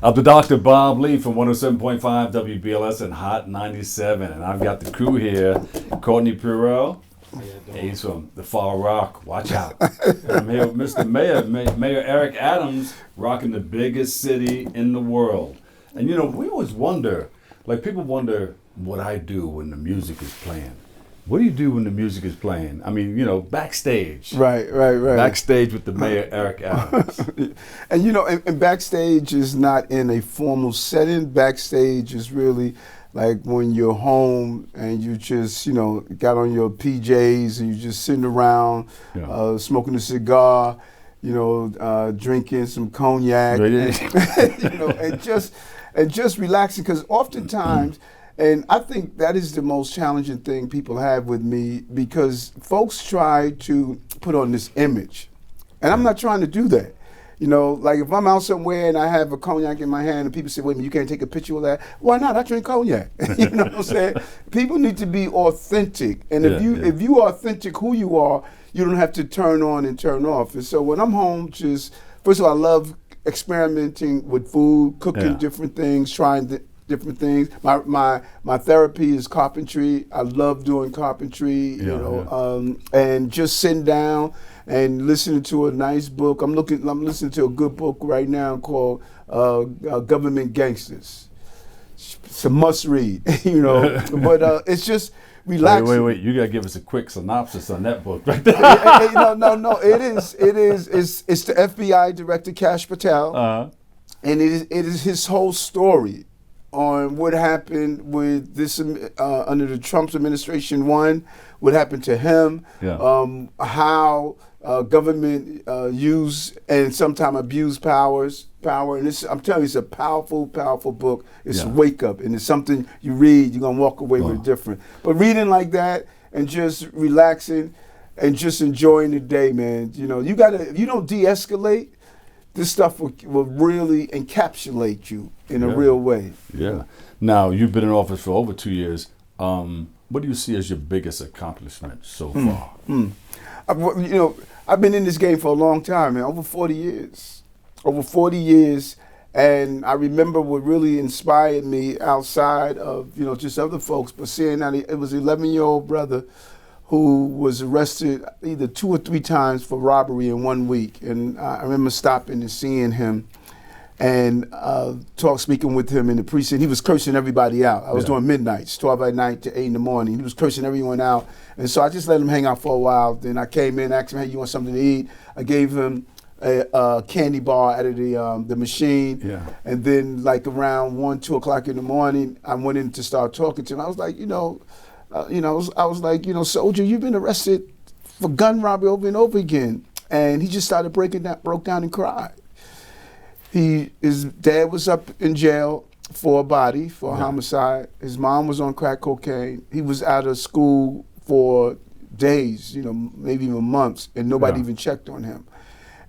I'm the Dr. Bob Lee from 107.5 WBLS and Hot 97. And I've got the crew here. Courtney Perrell. He's from the Far Rock. Watch out. And I'm here with Mr. Mayor Eric Adams, rocking the biggest city in the world. And you know, we always wonder, like people wonder what I do when the music is playing. What do you do when the music is playing? I mean, you know, backstage. Right. Backstage with the Mayor Eric Adams. And you know, and backstage is not in a formal setting. Backstage is really like when you're home and you just, you know, got on your PJs and you just sitting around, smoking a cigar, you know, drinking some cognac, and, you know, and just relaxing. Because oftentimes. And I think that is the most challenging thing people have with me, because folks try to put on this image. And I'm not trying to do that. You know, like if I'm out somewhere and I have a cognac in my hand and people say, wait a minute, you can't take a picture of that? Why not? I drink cognac. You know what I'm saying? People need to be authentic. And if you are authentic who you are, you don't have to turn on and turn off. And so when I'm home, first of all, I love experimenting with food, cooking different things, trying different things. My therapy is carpentry. I love doing carpentry, and just sitting down and listening to a nice book. I'm listening to a good book right now called Government Gangsters. It's a must read, you know. But it's just relaxing. Wait. You gotta give us a quick synopsis on that book right there. No. It is. It's the FBI Director Kash Patel, and it is his whole story on what happened with this under the Trump administration. What happened to him, how government use and sometimes abuse power. And I'm telling you, it's a powerful book. It's a wake up, and it's something you read, you're gonna walk away with different. But reading like that and just relaxing and just enjoying the day, man. You know, if you don't de-escalate, this stuff will really encapsulate you in a real way. Yeah. Now, you've been in office for over 2 years. What do you see as your biggest accomplishment so far? I've been in this game for a long time, man, over 40 years. And I remember what really inspired me outside of, just other folks, but seeing that it was an 11-year-old brother who was arrested either 2 or 3 times for robbery in 1 week. And I remember stopping and seeing him and speaking with him in the precinct. He was cursing everybody out. I was doing midnights, 12 at night to 8 in the morning. He was cursing everyone out. And so I just let him hang out for a while. Then I came in, asked him, hey, you want something to eat? I gave him a candy bar out of the machine. Yeah. And then like around 1, 2 o'clock in the morning, I went in to start talking to him. I was like, I was like, soldier, you've been arrested for gun robbery over and over again. And he just started broke down and cried. His dad was up in jail for a homicide. His mom was on crack cocaine. He was out of school for days, maybe even months, and nobody even checked on him.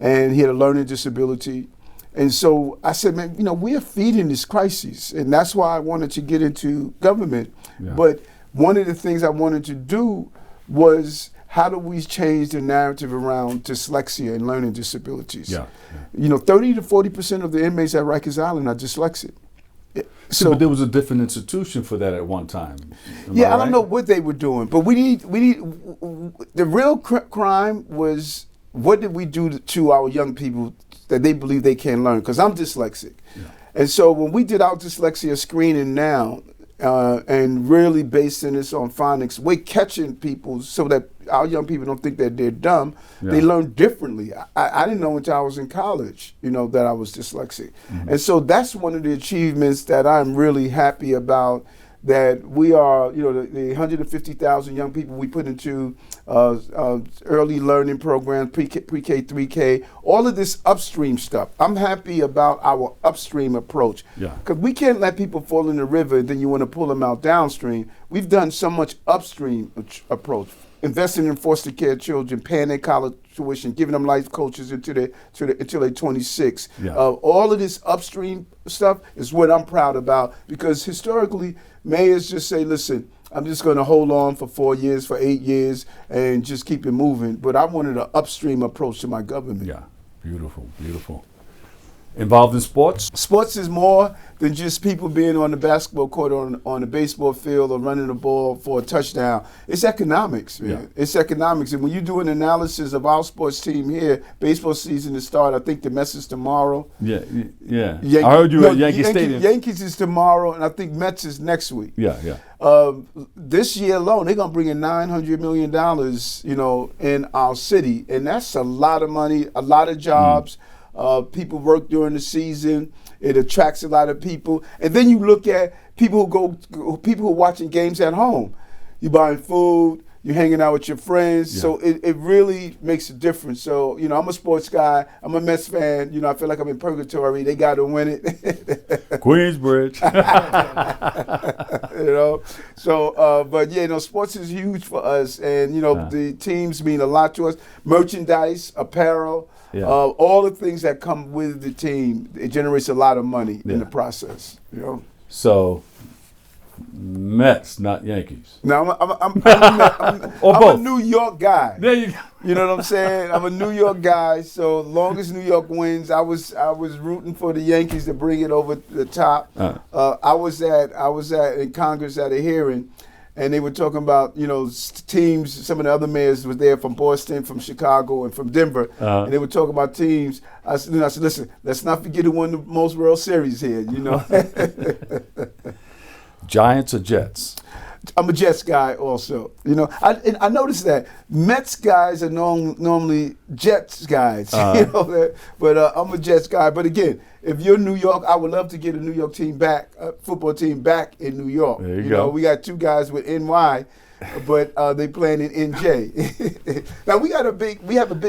And he had a learning disability. And so I said, man, we're feeding this crisis. And that's why I wanted to get into government. Yeah. But one of the things I wanted to do was, how do we change the narrative around dyslexia and learning disabilities? 30 to 40% of the inmates at Rikers Island are dyslexic. But there was a different institution for that at one time. I don't know what they were doing, but we need the real crime was, what did we do to our young people that they believe they can't learn? Because I'm dyslexic. Yeah. And so when we did our dyslexia screening now, and really basing this on phonics, we're catching people so that our young people don't think that they're dumb. Yeah. They learn differently. I didn't know until I was in college, that I was dyslexic. Mm-hmm. And so that's one of the achievements that I'm really happy about, that we are, the 150,000 young people we put into early learning programs, pre-K, 3K, all of this upstream stuff. I'm happy about our upstream approach. Because we can't let people fall in the river and then you want to pull them out downstream. We've done so much upstream approach. Investing in foster care children, paying their college tuition, giving them life coaches until they're 26. All of this upstream stuff is what I'm proud about, because historically, mayors just say, listen, I'm just going to hold on for 4 years, for 8 years, and just keep it moving. But I wanted an upstream approach to my government. Yeah, beautiful, beautiful. Involved in sports? Sports is more than just people being on the basketball court or on the baseball field or running the ball for a touchdown. It's economics, man. Yeah. It's economics. And when you do an analysis of our sports team here, baseball season to start, I think the Mets is tomorrow. Yeah. I heard you at Yankee Stadium. Yankees is tomorrow, and I think Mets is next week. Yeah. This year alone, they're gonna bring in $900 million, in our city, and that's a lot of money, a lot of jobs. People work during the season. It attracts a lot of people, and then you look at people who are watching games at home. You buying food, you're hanging out with your friends, so it really makes a difference. So I'm a sports guy. I'm a Mets fan. I feel like I'm in purgatory. They got to win it. Queensbridge. But sports is huge for us, and the teams mean a lot to us. Merchandise, apparel. Yeah. All the things that come with the team, it generates a lot of money in the process. So, Mets, not Yankees. Now I'm both. a New York guy. There you go. You know what I'm saying? I'm a New York guy. So long as New York wins, I was rooting for the Yankees to bring it over the top. I was in Congress at a hearing. And they were talking about, teams. Some of the other mayors were there from Boston, from Chicago, and from Denver. And they were talking about teams. I said, listen, let's not forget who won the most World Series here, Giants or Jets? I'm a Jets guy also. I noticed that Mets guys are normally Jets guys. But I'm a Jets guy. But again, if you're New York, I would love to get a New York team back, football team back in New York. There you go. We got two guys with NY, but they playing in NJ. Now we have a big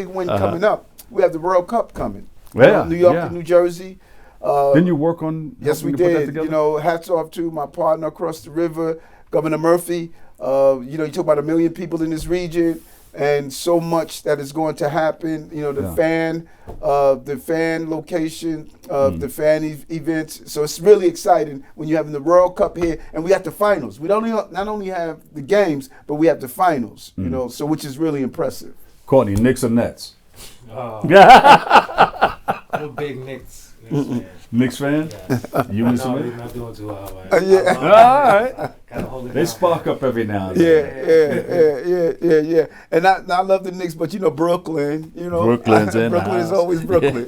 win coming up. We have the World Cup coming. Yeah, New York and New Jersey. Didn't you work on? Yes, we to put that did. together? Hats off to my partner across the river, Governor Murphy. You talk about 1 million people in this region, and so much that is going to happen. The fan location, the fan events. So it's really exciting when you're having the World Cup here, and we have the finals. We don't not only have the games, but we have the finals. So which is really impressive. Courtney, Knicks or Nets? I'm a big Knicks fan. Knicks fan? Yeah. You and Smith? We're not doing too well. Yeah. All right. Gotta hold it They down. spark up every now and then. Yeah. And I love the Knicks, but Brooklyn. Brooklyn's in the Brooklyn is house. always Brooklyn.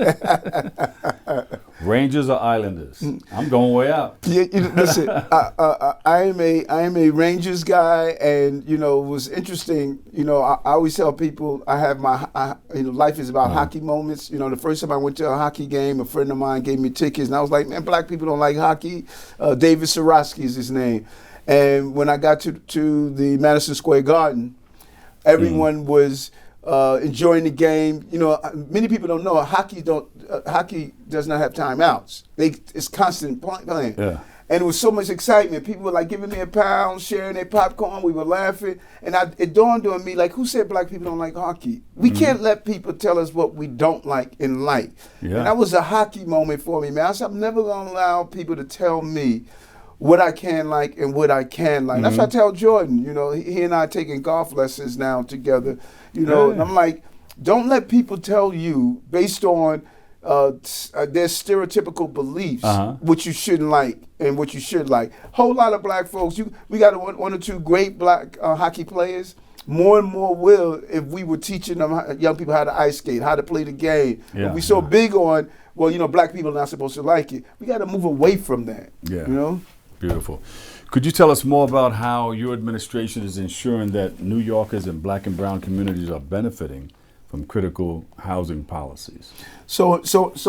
Rangers or Islanders? I'm going way out. Listen, I am a Rangers guy, and it was interesting. I always tell people I have life is about hockey moments. The first time I went to a hockey game, a friend of mine gave me tickets, and I was like, man, black people don't like hockey. David Sorosky is his name, and when I got to the Madison Square Garden, everyone was enjoying the game. Many people don't know hockey does not have timeouts. It's constant playing. Yeah. And it was so much excitement. People were like giving me a pound, sharing their popcorn. We were laughing. And it dawned on me, like, who said black people don't like hockey? We can't let people tell us what we don't like and like. Yeah. And that was a hockey moment for me, man. I said, I'm never going to allow people to tell me what I can like and what I can like. That's what I tell Jordan. He and I are taking golf lessons now together. And I'm like, don't let people tell you based on their stereotypical beliefs what you shouldn't like and what you should like. Whole lot of black folks. We got one or two great black hockey players. More and more will if we were teaching them young people how to ice skate, how to play the game. Yeah, If we so big on, black people are not supposed to like it. We got to move away from that. Yeah. Beautiful. Could you tell us more about how your administration is ensuring that New Yorkers and black and brown communities are benefiting from critical housing policies? So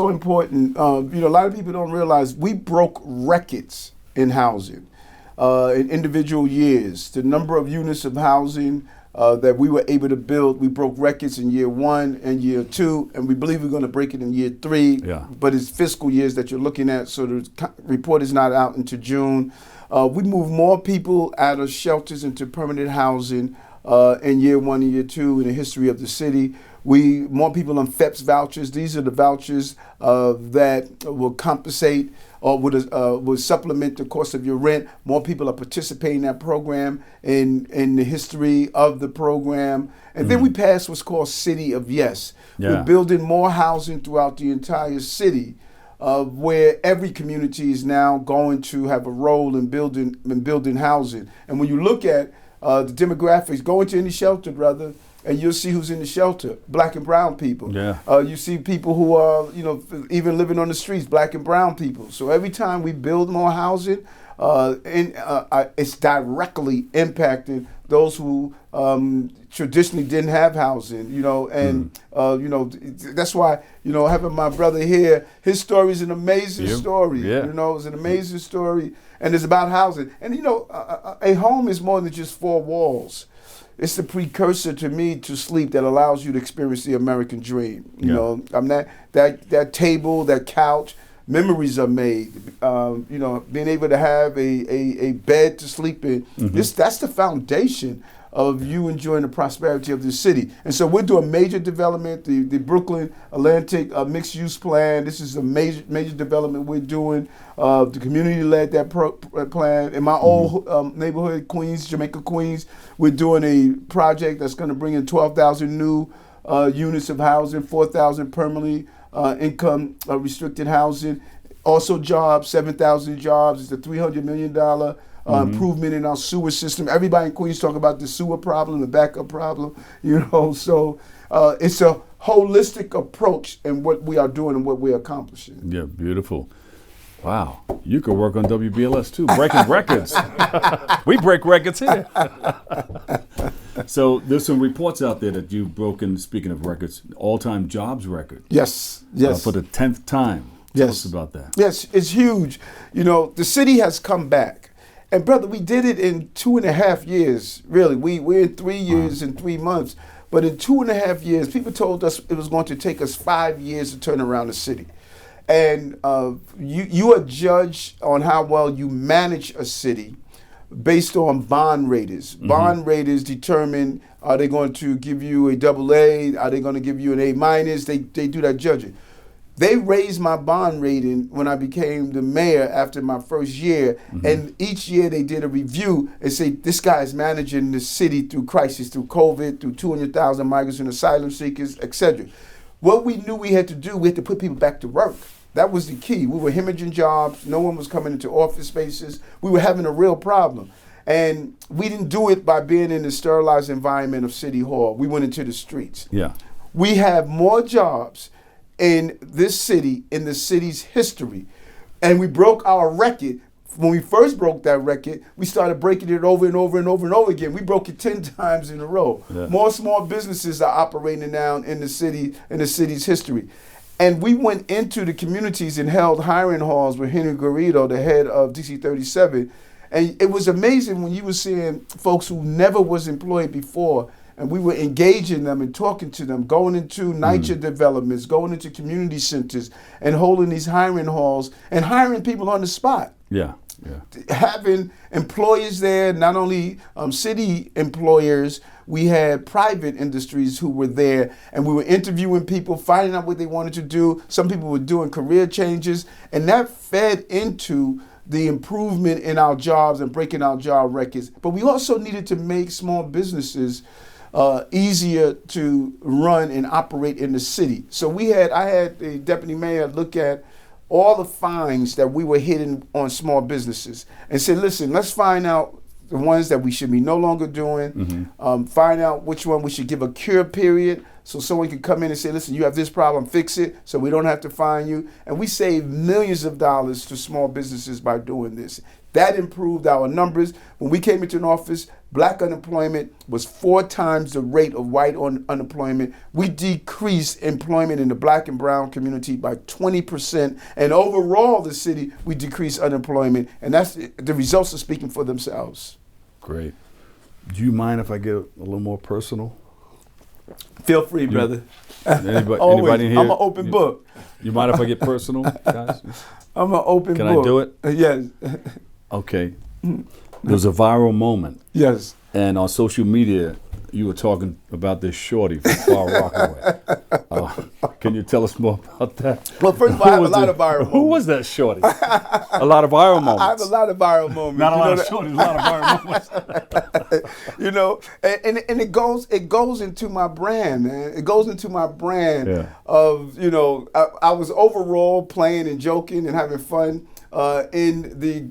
important. A lot of people don't realize we broke records in housing in individual years. The number of units of housing that we were able to build, we broke records in year 1 and year 2, and we believe we're going to break it in year 3. Yeah. But it's fiscal years that you're looking at, so the report is not out until June. We moved more people out of shelters into permanent housing in year 1 and year 2 in the history of the city. More people on FEPS vouchers. These are the vouchers that will compensate or would supplement the cost of your rent. More people are participating in that program in the history of the program. And then we passed what's called City of Yes. Yeah. We're building more housing throughout the entire city. where every community is now going to have a role in building housing. And when you look at the demographics, go into any shelter, brother, and you'll see who's in the shelter: black and brown people. Yeah. You see people who are, even living on the streets, black and brown people. So every time we build more housing, it's directly impacting those who traditionally didn't have housing, that's why, having my brother here, his story is an amazing story. Yeah. It's an amazing story, and it's about housing. And a home is more than just four walls. It's the precursor to me to sleep that allows you to experience the American dream. I'm that table, that couch. Memories are made. Being able to have a bed to sleep in. That's the foundation of you enjoying the prosperity of the city. And so we're doing major development, the Brooklyn Atlantic mixed-use plan. This is a major development we're doing. The community led that plan. In my old neighborhood, Jamaica, Queens, we're doing a project that's going to bring in 12,000 new units of housing, 4,000 permanently income restricted housing. Also jobs, 7,000 jobs. It's a $300 million improvement in our sewer system. Everybody in Queens talk about the sewer problem, the backup problem, So it's a holistic approach in what we are doing and what we're accomplishing. Yeah, beautiful. Wow, you could work on WBLS too, breaking records. We break records here. So there's some reports out there that you've broken, speaking of records, all-time jobs record. Yes. For the 10th time. Tell us about that. Yes, it's huge. The city has come back. And brother, we did it in 2.5 years, really. We're in 3 years and 3 months. But in 2.5 years, people told us it was going to take us 5 years to turn around the city. And you are judged on how well you manage a city based on bond raters. Bond raters determine, are they going to give you a AA? Are they going to give you an A-? They do that judging. They raised my bond rating when I became the mayor after my first year. And each year they did a review and say, this guy is managing the city through crisis, through COVID, through 200,000 migrants and asylum seekers, etc. What we knew we had to do, we had to put people back to work. That was the key. We were hemorrhaging jobs. No one was coming into office spaces. We were having a real problem. And we didn't do it by being in the sterilized environment of City Hall. We went into the streets. Yeah. We have more jobs in this city, in the city's history. And we broke our record. When we first broke that record, we started breaking it over and over and over and over again. We broke it 10 times in a row. Yeah. More small businesses are operating now in the city's history. And we went into the communities and held hiring halls with Henry Garrido, the head of DC 37. And it was amazing when you were seeing folks who never was employed before, and we were engaging them and talking to them, going into NYCHA developments, going into community centers and holding these hiring halls and hiring people on the spot. Yeah. Having employers there, not only city employers, we had private industries who were there, and we were interviewing people, finding out what they wanted to do. Some people were doing career changes, and that fed into the improvement in our jobs and breaking our job records. But we also needed to make small businesses easier to run and operate in the city. So I had the deputy mayor look at all the fines that we were hitting on small businesses and said, listen, let's find out the ones that we should be no longer doing, find out which one we should give a cure period so someone can come in and say, listen, you have this problem, fix it, so we don't have to fine you. And we saved millions of dollars to small businesses by doing this. That improved our numbers. When we came into an office, black unemployment was 4 times the rate of white unemployment. We decreased employment in the black and brown community by 20%. And overall, the city, we decreased unemployment. And that's the results are speaking for themselves. Great. Do you mind if I get a little more personal? Feel free, brother. Anybody in here? I'm an open book. You mind if I get personal, guys? I'm an open book. Can I do it? Yes. Okay. There was a viral moment. Yes. And on social media, you were talking about this shorty from Far Rockaway. Can you tell us more about that? Well, first of all, I have a lot of viral moments. Who was that shorty? A lot of viral moments. I have a lot of viral moments. Not a you lot know of that? shorties, a lot of viral moments. You know, and it goes into my brand, man. It goes into my brand of, you know, I was overall playing and joking and having fun in the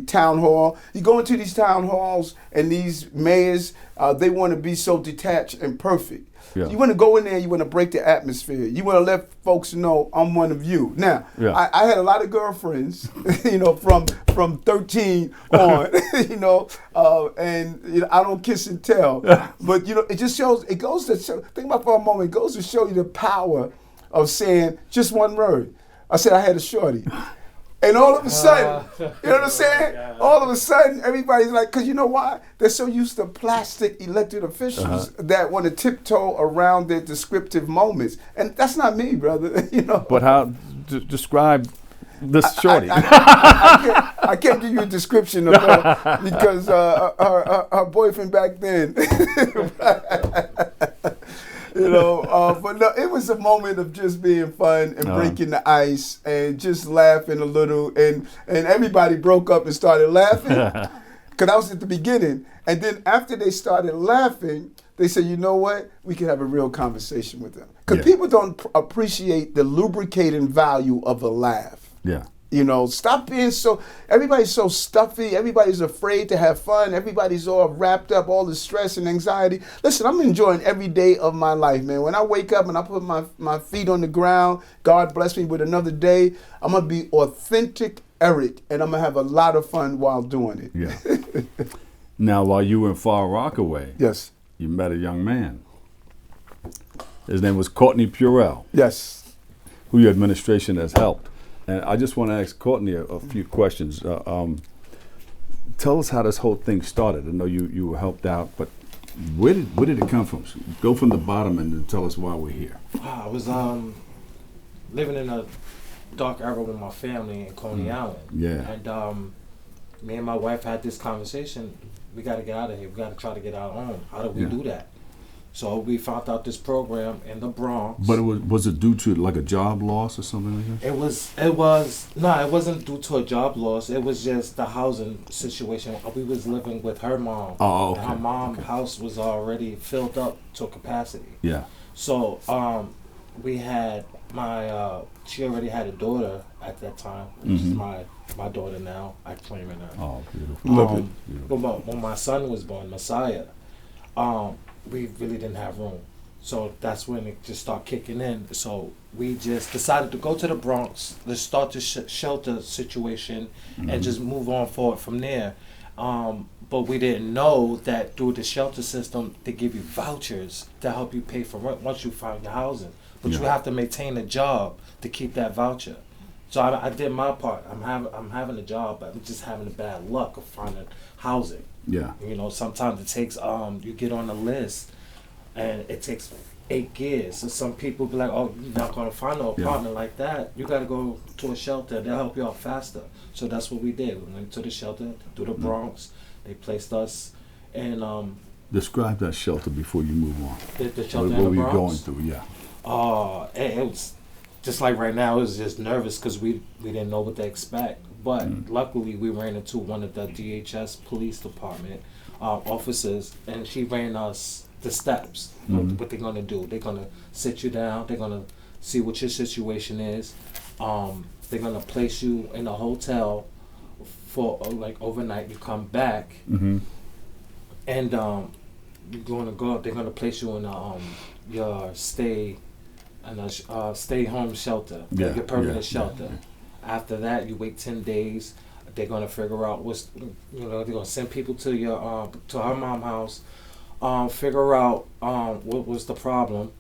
town hall. You go into these town halls and these mayors, they want to be so detached and perfect. Yeah. You want to go in there, you want to break the atmosphere. You want to let folks know I'm one of you. Now, I had a lot of girlfriends, you know, from 13 on, you know, and you know, I don't kiss and tell. But, you know, it just shows, it goes to show, think about for a moment, it goes to show you the power of saying just one word. I said I had a shorty. And all of a sudden, you know what I'm saying? All of a sudden, everybody's like, because you know why? They're so used to plastic elected officials that want to tiptoe around their descriptive moments. And that's not me, brother. You know. But how, describe this shorty. I can't give you a description of her because her boyfriend back then. You know, but no, it was a moment of just being fun and breaking the ice and just laughing a little, and everybody broke up and started laughing because I was at the beginning, and then after they started laughing, they said, you know what, we can have a real conversation with them because people don't appreciate the lubricating value of a laugh. Yeah. You know, stop being so, everybody's so stuffy, everybody's afraid to have fun, everybody's all wrapped up, all the stress and anxiety. Listen, I'm enjoying every day of my life, man. When I wake up and I put my feet on the ground, God bless me with another day, I'm going to be authentic Eric, and I'm going to have a lot of fun while doing it. Yeah. Now, while you were in Far Rockaway, yes, you met a young man. His name was Courtney Purell. Yes. Who your administration has helped. And I just want to ask Courtney a few questions. Tell us how this whole thing started. I know you were helped out, but where did it come from? Go from the bottom and then tell us why we're here. I was living in a dark era with my family in Coney Island. Yeah. And me and my wife had this conversation. We got to get out of here. We got to try to get our own. How do we do that? So we found out this program in the Bronx. But was it due to like a job loss or something like that? It wasn't due to a job loss. It was just the housing situation. We was living with her mom. Oh, okay. And her mom's house was already filled up to capacity. Yeah. So we had she already had a daughter at that time, which is my daughter now. I claim it now. Oh, beautiful. Beautiful. When my son was born, Messiah, we really didn't have room. So that's when it just started kicking in. So we just decided to go to the Bronx, let's start the shelter situation and just move on forward from there. But we didn't know that through the shelter system, they give you vouchers to help you pay for rent once you find your housing. But you have to maintain a job to keep that voucher. So I did my part. I'm having a job, but I'm just having the bad luck of finding housing. Yeah. You know, sometimes it takes you get on a list and it takes 8 years. So some people be like, oh, you're not gonna find no apartment like that. You gotta go to a shelter, they'll help you out faster. So that's what we did. We went to the shelter, through the Bronx. They placed us in describe that shelter before you move on. the shelter What in the were you Bronx. going through? Yeah. It was just like right now, it was just nervous because we didn't know what to expect. But luckily, we ran into one of the DHS police department officers, and she ran us the steps. What they're gonna do? They're gonna sit you down. They're gonna see what your situation is. They're gonna place you in a hotel for like overnight. You come back, and you're gonna go. They're gonna place you in your stay home shelter, your permanent shelter. After that, you wait 10 days. They're gonna figure out they're gonna send people to your to her mom's house, figure out what was the problem,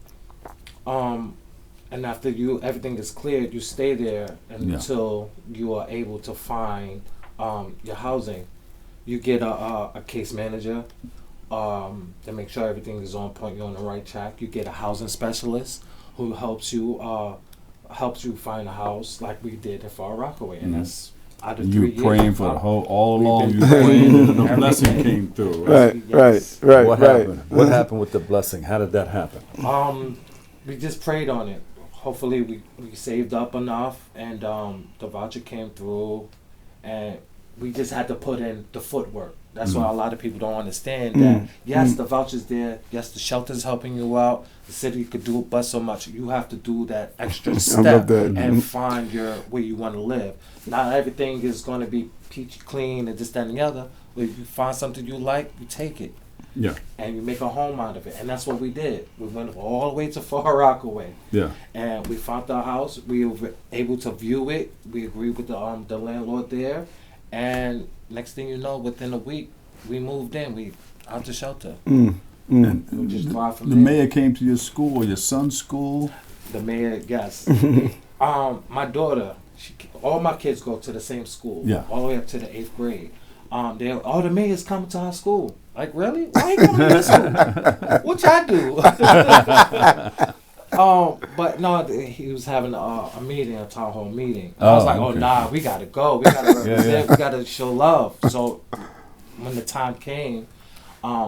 and after everything is cleared, you stay there until you are able to find your housing. You get a case manager to make sure everything is on point. You're on the right track. You get a housing specialist who helps you find a house like we did at Far Rockaway, and that's out of 3 years. You praying for the whole all along. You praying, and the blessing came through. Right. What happened? What happened with the blessing? How did that happen? we just prayed on it. Hopefully we saved up enough, and the voucher came through, and we just had to put in the footwork. That's why a lot of people don't understand that. Yes, the voucher's there. Yes, the shelter's helping you out. The city could do but so much. You have to do that extra step and find where you want to live. Not everything is going to be peachy clean and this, that, and the other. But if you find something you like, you take it. Yeah. And you make a home out of it. And that's what we did. We went all the way to Far Rockaway. Yeah. And we found our house. We were able to view it. We agreed with the landlord there. And next thing you know, within a week, we moved in. We out the shelter. And We just drive from the there. mayor came to your school, your son's school. The mayor, yes. My daughter, all my kids go to the same school. Yeah. All the way up to the 8th grade. The mayor's coming to our school. Like, really? Why you coming to this school? What y'all do? But no, he was having a meeting, a town hall meeting. I was like, okay. nah, we gotta go. We gotta represent. We gotta show love. So when the time came,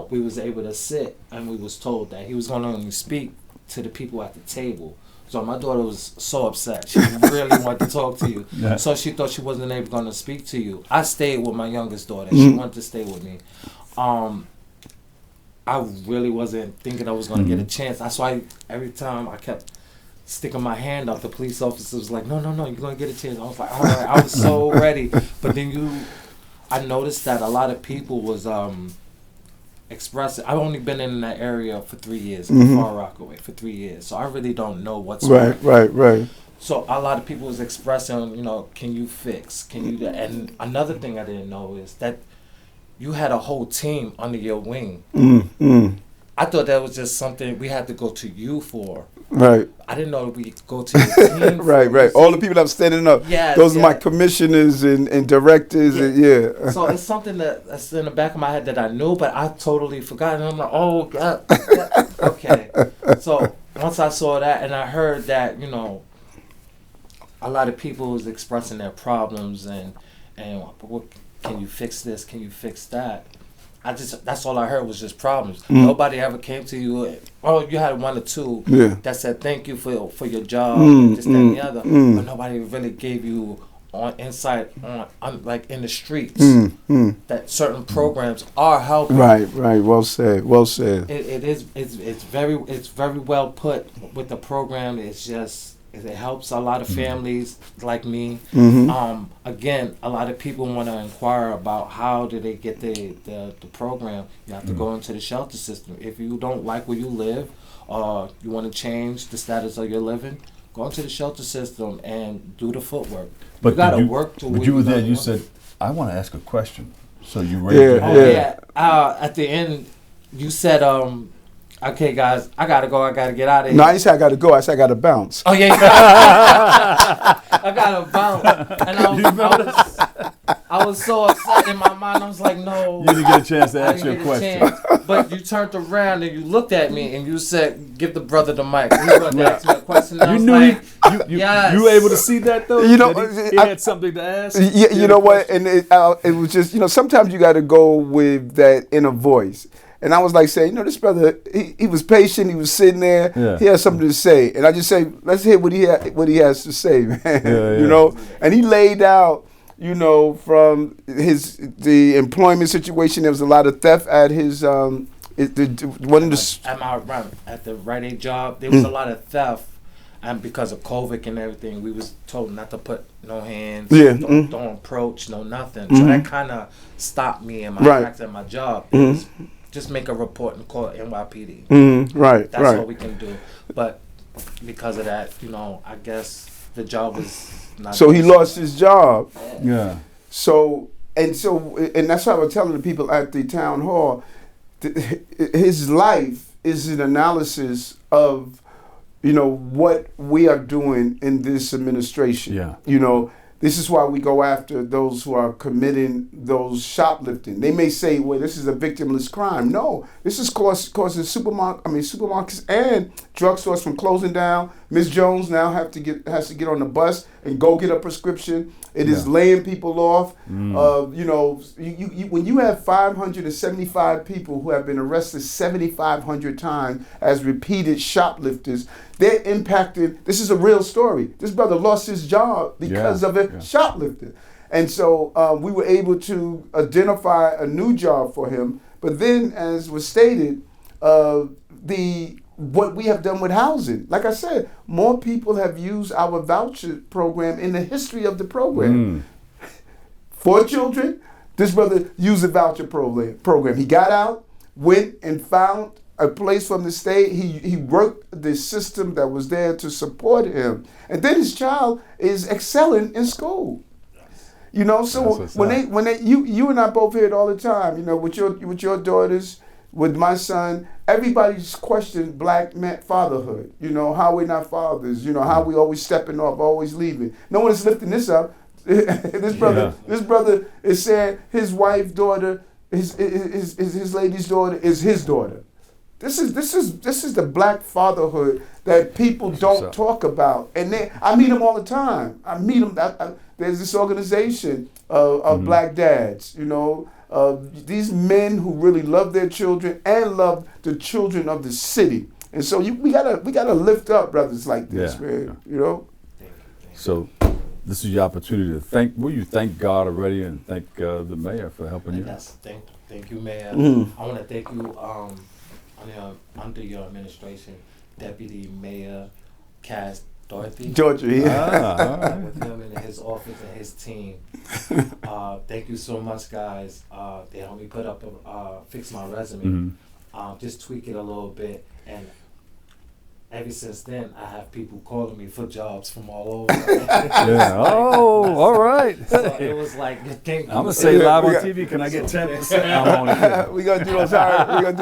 we was able to sit, and we was told that he was gonna only speak to the people at the table. So my daughter was so upset. She really wanted to talk to you. Yeah. So she thought she wasn't able going to speak to you. I stayed with my youngest daughter. She wanted to stay with me. I really wasn't thinking I was going to get a chance. That's why every time I kept sticking my hand up, the police officer was like, no, you're going to get a chance. I was like, all right. I was so ready. But then I noticed that a lot of people was expressing. I've only been in that area for 3 years, in Far Rockaway for 3 years. So I really don't know what's Right. So a lot of people was expressing, can you fix? Can you? And another thing I didn't know is that you had a whole team under your wing. I thought that was just something we had to go to you for. Right. I didn't know we go to your team. Right. All the people that were standing up. Yes, those are my commissioners and directors. Yeah. So it's something that's in the back of my head that I knew, but I totally forgot. And I'm like, oh, God. Okay. So once I saw that and I heard that, a lot of people was expressing their problems and what, can you fix this? Can you fix that? That's all I heard was just problems. Nobody ever came to you. Oh, you had one or two that said thank you for your job, and this, that, and the other. But nobody really gave you insight on like in the streets that certain programs are helping. Right. Well said. It's very well put with the program. It's just. It helps a lot of families like me. Again, a lot of people want to inquire about how do they get the program. You have to go into the shelter system. If you don't like where you live, or you want to change the status of your living, go into the shelter system and do the footwork. But you got to work to. But you were there. You said, "I want to ask a question." So you raised your hand. At the end, you said, okay, guys, I gotta go. I gotta get out of here. No, I didn't say I gotta go. I said I gotta bounce. Oh yeah, I gotta bounce. And I was so upset in my mind. I was like, no. You didn't get a chance to I ask didn't your get a question. chance. But you turned around and you looked at me and you said, "Give the brother the mic." He wanted to ask me a question. And I You was knew like, you were able to see that though. You know, That he had something to ask. Yeah, you know what? And it was just, sometimes you got to go with that inner voice. And I was like saying, this brother, he was patient. He was sitting there. Yeah. He had something to say. And I just say, let's hear what he has to say, man. Yeah. And he laid out, from the employment situation. There was a lot of theft at his at the Rite Aid job. There was a lot of theft. And because of COVID and everything, we was told not to put no hands, don't approach, no nothing. So that kind of stopped me in my tracks at my job. Just make a report and call NYPD. Right. That's all we can do. But because of that, I guess the job was not. So he lost his job. Yeah. So that's why I was telling the people at the town hall, his life is an analysis of, what we are doing in this administration. Yeah. This is why we go after those who are committing those shoplifting. They may say, well, this is a victimless crime. No, this is causing supermarkets and drugstores from closing down. Ms. Jones now has to get on the bus and go get a prescription. It is laying people off. When you have 575 people who have been arrested 7,500 times as repeated shoplifters, they're impacted. This is a real story. This brother lost his job because of a shoplifter. And so we were able to identify a new job for him. But then, as was stated, what we have done with housing. Like I said, more people have used our voucher program in the history of the program. 4 children, this brother used the voucher program. He got out, went and found a place from the state. He worked the system that was there to support him. And then his child is excelling in school. You know, so when they you and I both hear it all the time, you know, with your daughters, with my son, everybody's questioned black man fatherhood. You know, how we're not fathers, you know, how we always stepping off, always leaving. No one is lifting this up. This brother is saying his wife, daughter, his lady's daughter is his daughter. This is the black fatherhood that people don't talk about. And I meet them all the time. I meet them. There's this organization of black dads, you know, these men who really love their children and love the children of the city. And so we gotta lift up brothers like this, man. You know. So this is your opportunity to thank God already and thank the mayor for helping you. Thank you, Mayor. I want to thank you under your administration, Deputy Mayor Cass Dorothy. Georgia, With him and his office and his team. Thank you so much, guys. They helped me fix my resume, just tweak it a little bit, and ever since then, I have people calling me for jobs from all over. Oh, all right. So it was like, I'm gonna say live on TV. Can I get 10%? I'm on it. We're gonna do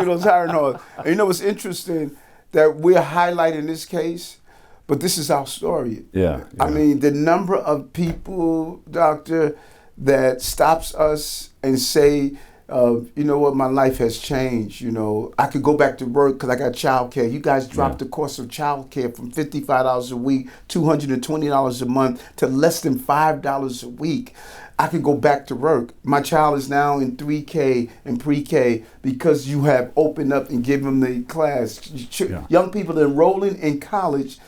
those hiring halls. And you know what's interesting that we're highlighting this case, but this is our story. Yeah. I mean, the number of people, doctor, that stops us and say, you know what, my life has changed. You know, I could go back to work because I got child care. You guys dropped the cost of child care from $55 a week, $220 a month to less than $5 a week. I could go back to work. My child is now in 3K and pre-K because you have opened up and given them the class. Young people enrolling in college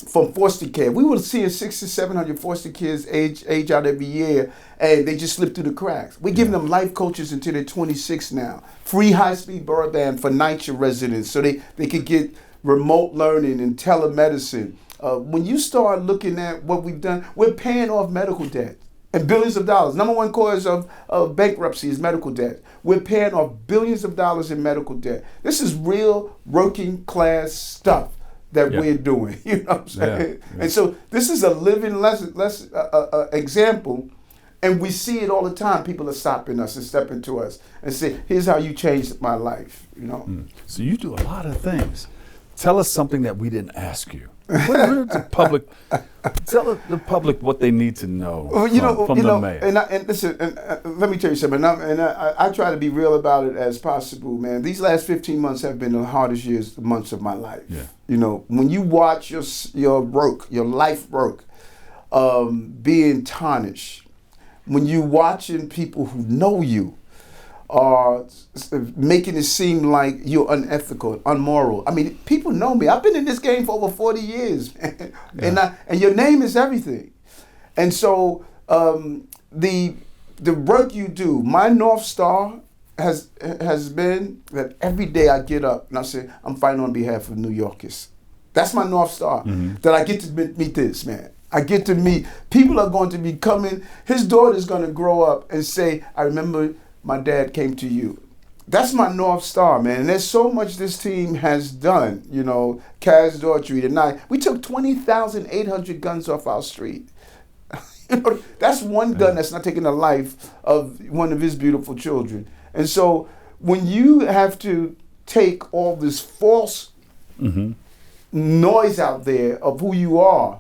from foster care. We were seeing 600 to 700 foster kids age out every year, and they just slipped through the cracks. We're giving them life coaches until they're 26 now. Free high-speed broadband for NYCHA residents so they could get remote learning and telemedicine. When you start looking at what we've done, we're paying off medical debt and billions of dollars. Number one cause of bankruptcy is medical debt. We're paying off billions of dollars in medical debt. This is real working class stuff that we're doing, you know what I'm saying? And so this is a living example, and we see it all the time. People are stopping us and stepping to us and say, here's how you changed my life, you know? So you do a lot of things. Tell us something that we didn't ask you. What the public, tell the public what they need to know from the mayor. And listen, let me tell you something. I try to be real about it as possible, man. These last 15 months have been the hardest months of my life. Yeah. You know, when you watch your life work, being tarnished, when you watching people who know you are making it seem like you're unethical, unmoral. I mean, people know me. I've been in this game for over 40 years, man. And your name is everything. And so the work you do, my North Star has been that every day I get up and I say, I'm fighting on behalf of New Yorkers. That's my North Star, that I get to meet this, man. I get to meet, people are going to be coming, his daughter's going to grow up and say, I remember my dad came to you. That's my North Star, man. And there's so much this team has done. You know, Cass Daughtry tonight. We took 20,800 guns off our street. You know, that's one gun that's not taking the life of one of his beautiful children. And so when you have to take all this false noise out there of who you are,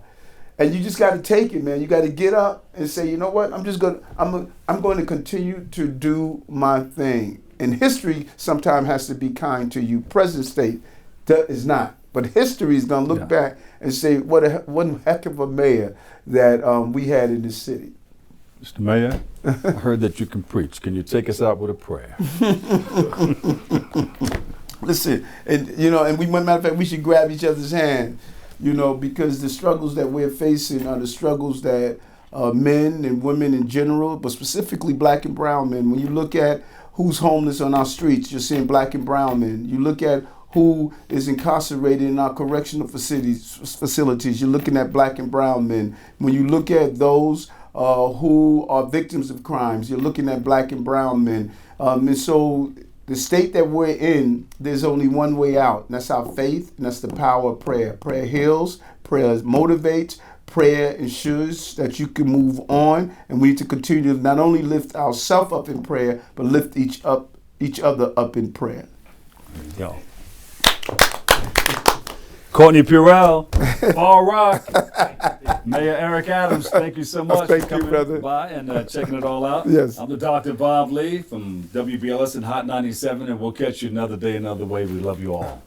and you just got to take it, man. You got to get up and say, you know what? I'm going to continue to do my thing. And history sometimes has to be kind to you. Present state is not. But history is going to look back and say, one heck of a mayor that we had in this city. Mr. Mayor, I heard that you can preach. Can you take us out with a prayer? Listen, and matter of fact, we should grab each other's hand. you know, because the struggles that we're facing are the struggles that men and women in general, but specifically black and brown men. When you look at who's homeless on our streets, you're seeing black and brown men. You look at who is incarcerated in our correctional facilities, you're looking at black and brown men. When you look at those who are victims of crimes, you're looking at black and brown men. And so the state that we're in, there's only one way out, and that's our faith, and that's the power of prayer. Prayer heals, prayer motivates, prayer ensures that you can move on, and we need to continue to not only lift ourselves up in prayer, but lift each other up in prayer. Yo. Courtney Purell, Fall Rock, Mayor Eric Adams, thank you so much Thank for you, coming brother. by and checking it all out. Yes. I'm the Dr. Bob Lee from WBLS and Hot 97, and we'll catch you another day, another way. We love you all.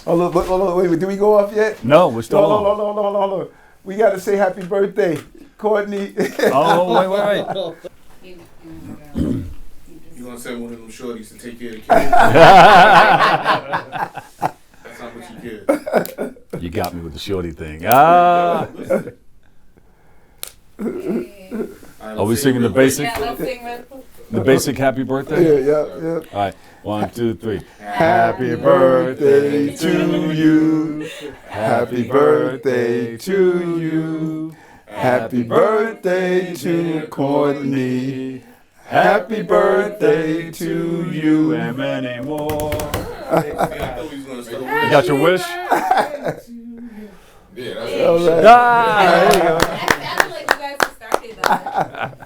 Hold on, wait, did we go off yet? No, we're still on. Hold on. We got to say happy birthday, Courtney. Oh, wait. You gonna send one of them shorties to take care of the kids? That's not what you get. You got me with the shorty thing. Ah. Are we singing the basic? Yeah, let's sing real quick. The basic happy birthday? Yeah. All right, 1, 2, 3. Happy birthday to you. Happy birthday to you. Happy birthday to Courtney. Happy birthday to you. And many more. I thought we was gonna start. You got your wish? Yeah, that's All right. Ah, there you go. That sounded like you guys had started that.